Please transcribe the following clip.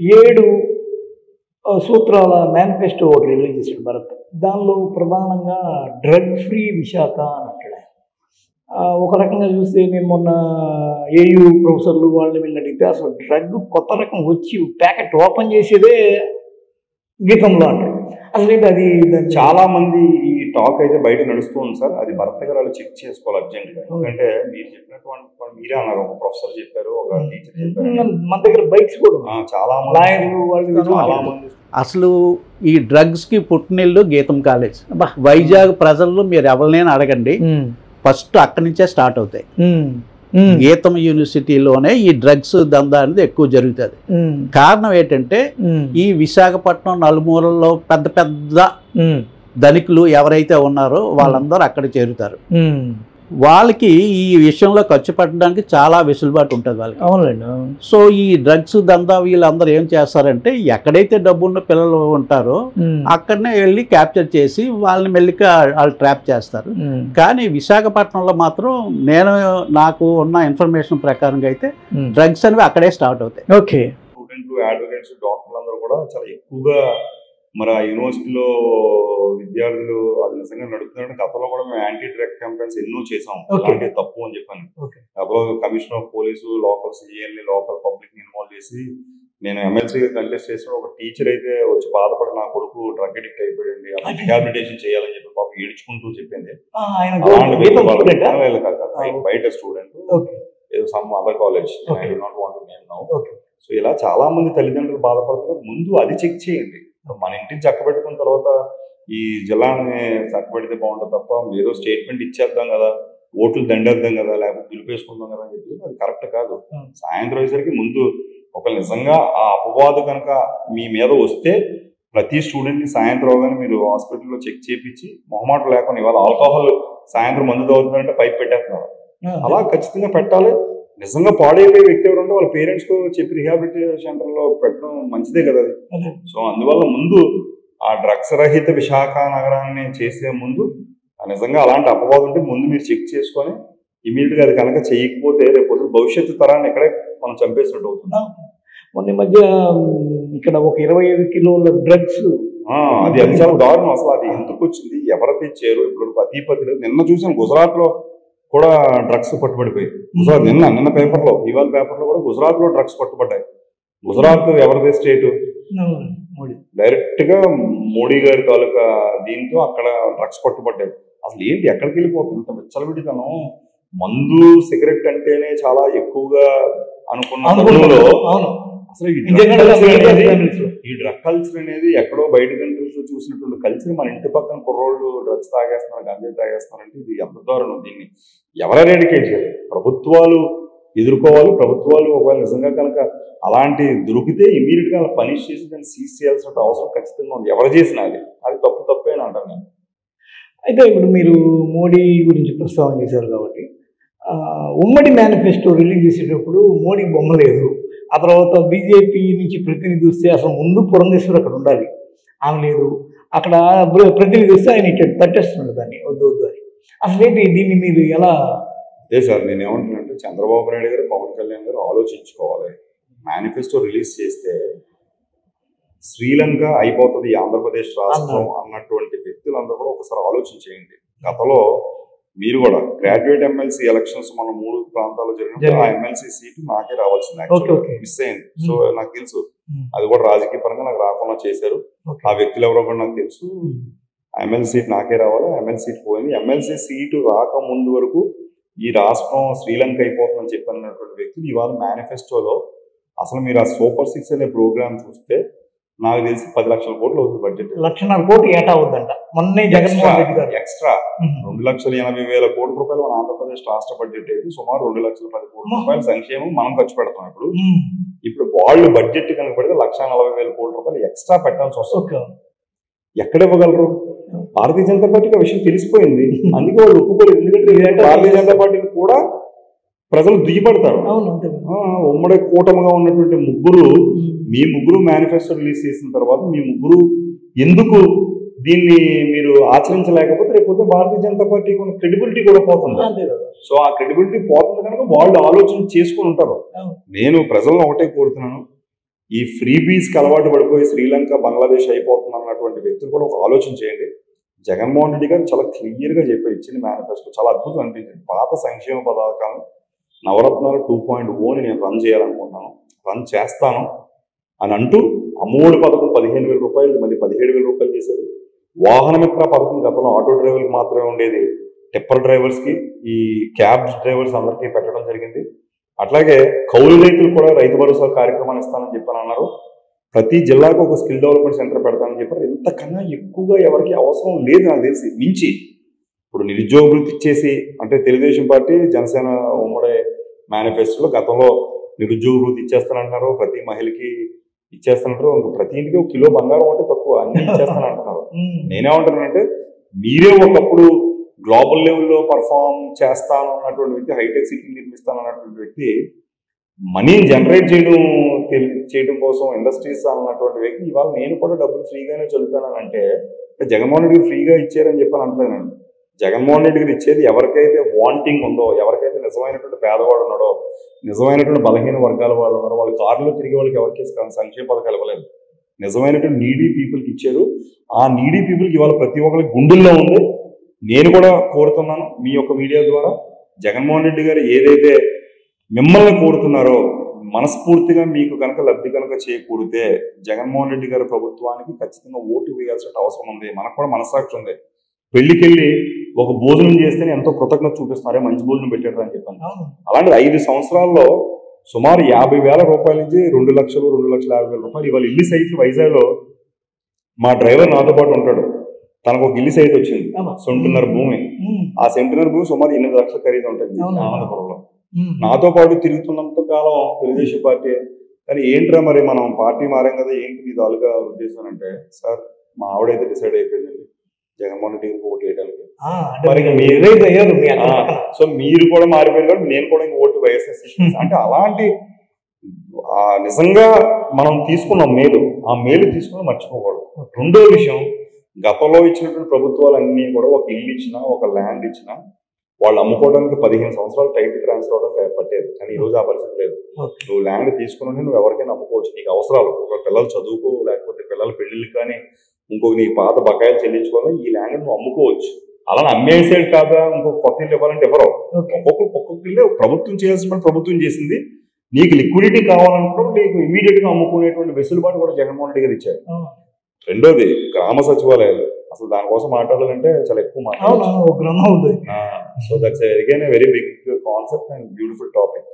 7 సూత్రాల మేనిఫెస్టో ఒకటి రిలీజ్ చేశాడు భరత్. దానిలో ప్రధానంగా డ్రగ్ ఫ్రీ విశాఖ అని అంటాడు ఆయన. ఒక రకంగా చూస్తే నేను మొన్న ఏయూ ప్రొఫెసర్లు వాళ్ళని వీళ్ళని అడిగితే అసలు డ్రగ్ కొత్త రకం వచ్చి ప్యాకెట్ ఓపెన్ చేసేదే గీతంలో అంటాడు. అసలు ఏంటి అది? చాలా మంది ఈ టాక్ అయితే బయట నడుస్తూ ఉంది సార్. అది భర్త గారు వాళ్ళు చెక్ చేసుకోవాలి అర్జెంట్గా. ఎందుకంటే మీరు చెప్పినటువంటి మీరే అన్నారు, ఒక ప్రొఫెసర్ చెప్పారు, ఒక టీచర్ చెప్పారు, మన దగ్గర బైక్స్ కూడా చాలా లాయర్లు వాళ్ళు చాలా మంది. అసలు ఈ డ్రగ్స్కి పుట్టినిల్లు గీతం కాలేజ్. వైజాగ్ ప్రజల్లో మీరు ఎవరినైనా అడగండి, ఫస్ట్ అక్కడి నుంచే స్టార్ట్ అవుతాయి. గీతం యూనివర్సిటీలోనే ఈ డ్రగ్స్ దందా అనేది ఎక్కువ జరుగుతుంది. కారణం ఏంటంటే ఈ విశాఖపట్నం నలుమూలల్లో పెద్ద పెద్ద ధనికులు ఎవరైతే ఉన్నారో వాళ్ళందరూ అక్కడ చేరుతారు. వాళ్ళకి ఈ విషయంలో ఖర్చు పెట్టడానికి చాలా వెసులుబాటు ఉంటుంది వాళ్ళకి. అవునండి. సో ఈ డ్రగ్స్ దందా వీళ్ళందరూ ఏం చేస్తారంటే ఎక్కడైతే డబ్బున్న పిల్లలు ఉంటారో అక్కడనే వెళ్ళి క్యాప్చర్ చేసి వాళ్ళని మెల్లిగా వాళ్ళు ట్రాప్ చేస్తారు. కానీ విశాఖపట్నంలో మాత్రం నాకు ఉన్న ఇన్ఫర్మేషన్ ప్రకారంగా అయితే డ్రగ్స్ అనేవి అక్కడే స్టార్ట్ అవుతాయి. ఓకే. స్టూడెంట్లు, అడ్వకేట్స్, డాక్టర్లు అందరూ కూడా చాలా ఎక్కువగా మరి ఆ యూనివర్సిటీలో విద్యార్థులు అది నిజంగా నడుపుతున్నారు. గతంలో కూడా మేము యాంటీ డ్రగ్ క్యాంపెయిన్స్ ఎన్నో చేసాం. అలాంటి తప్పు అని చెప్పాను. గతంలో కమిషనర్ ఆఫ్ పోలీసు, లోకల్ సిఐని, లోకల్ పబ్లిక్ ని ఇన్వాల్వ్ చేసి నేను ఎమ్మెల్సీగా కంటెస్ట్ చేసిన ఒక టీచర్ అయితే వచ్చి బాధపడి నా కొడుకు డ్రగ్ అడిక్ట్ అయిపోయింది, అతను రిహాబిలిటేషన్ చేయాలని చెప్పి పాపం ఏడ్చుకుంటూ చెప్పింది. బయట student, some other college, I do not want to name now. So ఇలా చాలా మంది తల్లిదండ్రులు బాధపడుతున్నారు. ముందు అది చెక్ చేయండి. మన ఇంటిని చక్కబెట్టుకున్న తర్వాత ఈ జిల్లాని చక్కబెడితే బాగుంటుంది తప్ప ఏదో స్టేట్మెంట్ ఇచ్చేద్దాం కదా, ఓట్లు దండేద్దాం కదా, లేకపోతే దులిపేసుకుందాం కదా అని చెప్పి అది కరెక్ట్ కాదు. సాయంత్రం అయ్యేసరికి ముందు ఒక నిజంగా ఆ అపవాదు కనుక మీ మీద వస్తే ప్రతి స్టూడెంట్ని సాయంత్రం అవగానే మీరు హాస్పిటల్లో చెక్ చేయించి మొహమాట లేకుండా, ఇవాళ ఆల్కహాల్ సాయంత్రం మందు తాగుతుందంటే పైప్ పెట్టేస్తున్నారు. అలా ఖచ్చితంగా పెట్టాలి. నిజంగా పాడైపోయే వ్యక్తి ఎవరంటే వాళ్ళ పేరెంట్స్కు చెప్పి రిహాబిలిటేషన్ సెంటర్లో పెట్టడం మంచిదే కదా అది. సో అందువల్ల ముందు ఆ డ్రగ్స్ రహిత విశాఖ నగరాన్ని చేసే ముందు నిజంగా అలాంటి అపవాదం ఉంటే ముందు మీరు చెక్ చేసుకొని ఇమీడియట్గా అది కనుక చేయకపోతే రేపు భవిష్యత్తు తరాన్ని ఎక్కడే మనం చంపేసినట్టు అవుతుంది. మొన్న మధ్య ఇక్కడ ఒక 25 కిలోల డ్రగ్స్, అది చాలా దారుణం. అసలు అది ఎందుకు వచ్చింది, ఎవరు తెచ్చారు, ఇప్పుడు పతి లేదు. నిన్న చూసాను గుజరాత్లో కూడా డ్రగ్స్ పట్టుబడిపోయి. గుజరాత్ నిన్న పేపర్లో, ఇవాళ పేపర్లో కూడా గుజరాత్లో డ్రగ్స్ పట్టుబడ్డాయి. గుజరాత్ ఎవరిదే స్టేటు, డైరెక్ట్ గా మోడీ గారి తాలూకా దీంతో అక్కడ డ్రగ్స్ పట్టుబడ్డాయి. అసలు ఏంటి, ఎక్కడికి వెళ్ళిపోతుంది ఇంత విచ్చలవిడితనం? మందు, సిగరెట్ అంటేనే చాలా ఎక్కువగా అనుకున్న అసలు ఈ డ్రగ్ కల్చర్ అనేది ఎక్కడో బయట కంట్రీస్ లో చూసినటువంటి కల్చర్ మన ఇంటి పక్కన కుర్రోళ్ళు డ్రగ్స్ తాగేస్తున్నారు, గంజాయి తాగేస్తున్నారంటే ఇది ఎంత దారుణం. దీన్ని ఎవరైనా ఎడ్యుకేట్ చేయాలి, ప్రభుత్వాలు ఎదుర్కోవాలి. ప్రభుత్వాలు ఒకవేళ నిజంగా కనుక అలాంటి దొరికితే ఇమీడియట్ గా పనిష్ చేసి దాన్ని సీజ్ చేయాల్సిన అవసరం ఖచ్చితంగా ఉంది. ఎవరు చేసినా అది తప్పే అని అంటాను నేను. అయితే ఇప్పుడు మీరు మోడీ గురించి ప్రస్తావన చేశారు కాబట్టి, ఉమ్మడి మేనిఫెస్టో రిలీజ్ చేసేటప్పుడు మోడీ బొమ్మ లేదు. ఆ తర్వాత బీజేపీ నుంచి ప్రతినిధి వస్తే అసలు ముందు పురంధేశ్వరి అక్కడ ఉండాలి, ఆమె లేదు. అక్కడ ప్రతినిధి వస్తే ఆయన ఇట్లా తట్టేస్తున్నాడు దాన్ని, వద్దు అని. అసలు ఏంటి దీన్ని మీరు ఎలా? అదే సార్ నేను ఏమంటున్నానంటే, చంద్రబాబు నాయుడు గారు, పవన్ కళ్యాణ్ గారు ఆలోచించుకోవాలి. మేనిఫెస్టో రిలీజ్ చేస్తే శ్రీలంక అయిపోతుంది ఆంధ్రప్రదేశ్ రాష్ట్రం అన్నటువంటి వ్యక్తులందరూ కూడా ఒకసారి ఆలోచించేయండి. గతంలో మీరు కూడా గ్రాడ్యుయేట్ ఎమ్మెల్సీ ఎలక్షన్స్ మన 3 ప్రాంతాల్లో జరిగినప్పుడు ఆ ఎమ్మెల్సీ సీటు నాకే రావాల్సింది, మిస్ అయింది. సో నాకు తెలుసు అది కూడా రాజకీయ పరంగా నాకు రాకుండా చేశారు. ఆ వ్యక్తులు ఎవరో కూడా నాకు తెలుసు. ఎమ్మెల్సీ సీట్ నాకే రావాలి, ఎమ్మెల్సీ సీట్ పోయింది. ఎమ్మెల్సీ సీటు రాకముందు వరకు ఈ రాష్ట్రం శ్రీలంక అయిపోతుందని చెప్పినటువంటి వ్యక్తులు ఇవాళ మేనిఫెస్టోలో అసలు మీరు ఆ సూపర్ 6 అనే ప్రోగ్రామ్ చూస్తే నాకు తెలిసి 10 లక్షల కోట్లు అవుతుంది బడ్జెట్. 1,00,000 కోట్లు ఏటా అవుతుందంట. మొన్నే జగన్మోహన్ రెడ్డి గారు ఎక్స్ట్రా 2,80,000 కోట్ల రూపాయలు మన ఆంధ్రప్రదేశ్ రాష్ట్ర బడ్జెట్ అయితే సుమారు 2,10,00,000 కోట్ల రూపాయలు సంక్షేమం మనం ఖర్చు పెడతాం. ఇప్పుడు వాళ్ళు బడ్జెట్ కనుక పెడితే 1,40,000 కోట్ల రూపాయలు ఎక్స్ట్రా పెట్టాల్సి వస్తుంది. ఎక్కడ ఇవ్వగలరు? భారతీయ జనతా పార్టీకి ఆ విషయం తెలిసిపోయింది, అందుకే వాళ్ళు ఒప్పుకోలేదు. ఎందుకంటే భారతీయ జనతా పార్టీని కూడా ప్రజలు దుయ్యపడతారు. ఉమ్మడి కూటమిగా ఉన్నటువంటి మీ ముగ్గురు మేనిఫెస్టో రిలీజ్ చేసిన తర్వాత మీ ముగ్గురు ఎందుకు దీన్ని మీరు ఆచరించలేకపోతే రేపు భారతీయ జనతా పార్టీకి ఉన్న క్రెడిబిలిటీ కూడా పోతుంది. సో ఆ క్రెడిబిలిటీ పోతుంది కనుక వాళ్ళు ఆలోచన చేసుకుని ఉంటారు. నేను ప్రజలను ఒకటే కోరుతున్నాను, ఈ ఫ్రీబీస్కి అలవాటు పడిపోయి శ్రీలంక బంగ్లాదేశ్ అయిపోతుంది అన్నటువంటి వ్యక్తులు కూడా ఒక ఆలోచన చేయండి. జగన్మోహన్ రెడ్డి గారు చాలా క్లియర్గా చెప్పారు, ఇచ్చిన మేనిఫెస్టో చాలా అద్భుతం అనిపించింది. పాత సంక్షేమ పథకాలు నవరత్నాలు 2.0 నేను రన్ చేయాలనుకుంటున్నాను, రన్ చేస్తాను అని అంటూ అమ్మఒడి పథకం 15,000 రూపాయలు మళ్ళీ 17,000 రూపాయలు చేశారు. వాహనమిత్ర పథకం గతంలో ఆటో డ్రైవర్కి మాత్రమే ఉండేది, టిప్పర్ డ్రైవర్స్కి, ఈ క్యాబ్ డ్రైవర్స్ అందరికీ పెట్టడం జరిగింది. అట్లాగే కౌలు రైతులు కూడా రైతు భరోసా కార్యక్రమాన్ని ఇస్తానని చెప్పని అన్నారు. ప్రతి జిల్లాకు ఒక స్కిల్ డెవలప్మెంట్ సెంటర్ పెడతానని చెప్పారు. ఇంతకన్నా ఎక్కువగా ఎవరికి అవసరం లేదు నాకు తెలిసి. మించి ఇప్పుడు నిరుద్యోగ వృత్తి ఇచ్చేసి, అంటే తెలుగుదేశం పార్టీ జనసేన ఉమ్మడి మేనిఫెస్టోలో గతంలో నిరుద్యోగ వృత్తి ఇచ్చేస్తానంటున్నారు, ప్రతి మహిళకి ఇచ్చేస్తానంటారు, ప్రతి ఇంటికి 1 కిలో బంగారం ఉంటే తక్కువ అన్ని ఇచ్చేస్తానంటున్నారు. నేనేమంటానంటే, మీరే ఒకప్పుడు గ్లోబల్ లెవెల్లో పర్ఫామ్ చేస్తాను అన్నటువంటి వ్యక్తి, హైటెక్ సిటీ నిర్మిస్తాను అన్నటువంటి వ్యక్తి, మనీని జనరేట్ చేయడం కోసం ఇండస్ట్రీస్ అన్నటువంటి వ్యక్తి ఇవాళ నేను కూడా డబ్బులు ఫ్రీగానే చదువుతానని అంటే జగన్మోహన్ రెడ్డి ఫ్రీగా ఇచ్చారని చెప్పని అంటలేనండి. జగన్మోహన్ రెడ్డి గారు ఇచ్చేది ఎవరికైతే వాంటింగ్ ఉందో, ఎవరికైతే నిజమైనటువంటి పేదవాడు ఉన్నాడో, నిజమైనటువంటి బలహీన వర్గాల వాళ్ళు ఉన్నారో, వాళ్ళ కారులో తిరిగే వాళ్ళకి ఎవరికి సంక్షేమ పథకాలు ఇవ్వలేదు, నిజమైనటువంటి నీడీ పీపుల్కి ఇచ్చారు. ఆ నీడీ పీపుల్కి ఇవాళ ప్రతి ఒక్కరికి గుండెల్లో ఉంది. నేను కూడా కోరుతున్నాను మీ యొక్క మీడియా ద్వారా, జగన్మోహన్ రెడ్డి గారు ఏదైతే మిమ్మల్ని కోరుతున్నారో మనస్ఫూర్తిగా మీకు కనుక లబ్ధి కనుక చేకూరితే జగన్మోహన్ రెడ్డి గారి ప్రభుత్వానికి ఖచ్చితంగా ఓటు వేయాల్సిన అవసరం ఉంది. మనకు కూడా మనస్సాక్షి ఉంది. పెళ్లికెళ్ళి ఒక భోజనం చేస్తేనే ఎంతో కృతజ్ఞత చూపిస్తున్నారే, మంచి భోజనం పెట్టారు అని చెప్పాను. అలాంటి 5 సంవత్సరాల్లో సుమారు 50,000 రూపాయల నుంచి 2 లక్షలు 2,50,000 రూపాయలు ఇవాళ ఇల్లు సైట్లు వైజాగ్లో మా డ్రైవర్ నాతో పాటు ఉంటాడు, తనకు ఒక ఇల్లు సైట్ వచ్చింది, సెంటున్నర భూమి. ఆ సెంటున్నర భూమి సుమారు 8 లక్షల ఖరీదు ఉంటుంది ఆనందపురంలో. నాతో పాటు తిరుగుతున్నంత కాలం తెలుగుదేశం పార్టీ, కానీ ఏంట్రా మరి మనం పార్టీ మారాం కదా, ఏంటి మీ తాలూకా ఉద్దేశం అంటే, సార్ మా ఆవిడైతే డిసైడ్ అయిపోయిందండి జగన్మోహన్ రెడ్డి ఓటు వేయడానికి. సో మీరు కూడా మారిపోయారు కాబట్టి నేను కూడా ఇంక ఓటు వైఎస్ఆర్ అంటే అలాంటి నిజంగా మనం తీసుకున్నాం మేలు, ఆ మేలు తీసుకుని మర్చిపోకూడదు. రెండో విషయం, గతంలో ఇచ్చినటువంటి ప్రభుత్వాలన్నీ కూడా ఒక ఇల్లు ఇచ్చినా, ఒక ల్యాండ్ ఇచ్చినా వాళ్ళు అమ్ముకోవడానికి 15 సంవత్సరాలు టైటిల్ ట్రాన్స్ఫర్ అవడానికి పట్టేది. కానీ ఈ రోజు ఆ పరిస్థితి లేదు. నువ్వు ల్యాండ్ తీసుకుని నువ్వు ఎవరికైనా అమ్ముకోవచ్చు. నీకు అవసరాలు, ఒక పిల్లలు చదువుకో, లేకపోతే పిల్లల పెళ్లిళ్ళు కానీ, ఇంకొక నీ పాత బకాయిలు చెల్లించుకోవాలి, ఈ ల్యాండ్ నువ్వు అమ్ముకోవచ్చు. అలా అమ్మేసేది కాదా, ఇంకొక కొత్త ఇల్లు ఇవ్వాలంటే ఎవరో ఒక్కొక్క ఇల్లు ప్రభుత్వం చేయాల్సిన ప్రభుత్వం చేసింది. నీకు లిక్విడిటీ కావాలనుకున్నప్పుడు నీకు ఇమీడియట్ గా అమ్ముకునేటువంటి వెసులుబాటు కూడా జగన్మోహన్ రెడ్డి గారు ఇచ్చారు. రెండోది గ్రామ సచివాలయాలు, అసలు దానికోసం మాట్లాడాలంటే చాలా ఎక్కువ మాట్లాడాలి. So that's again a very big concept and beautiful topic.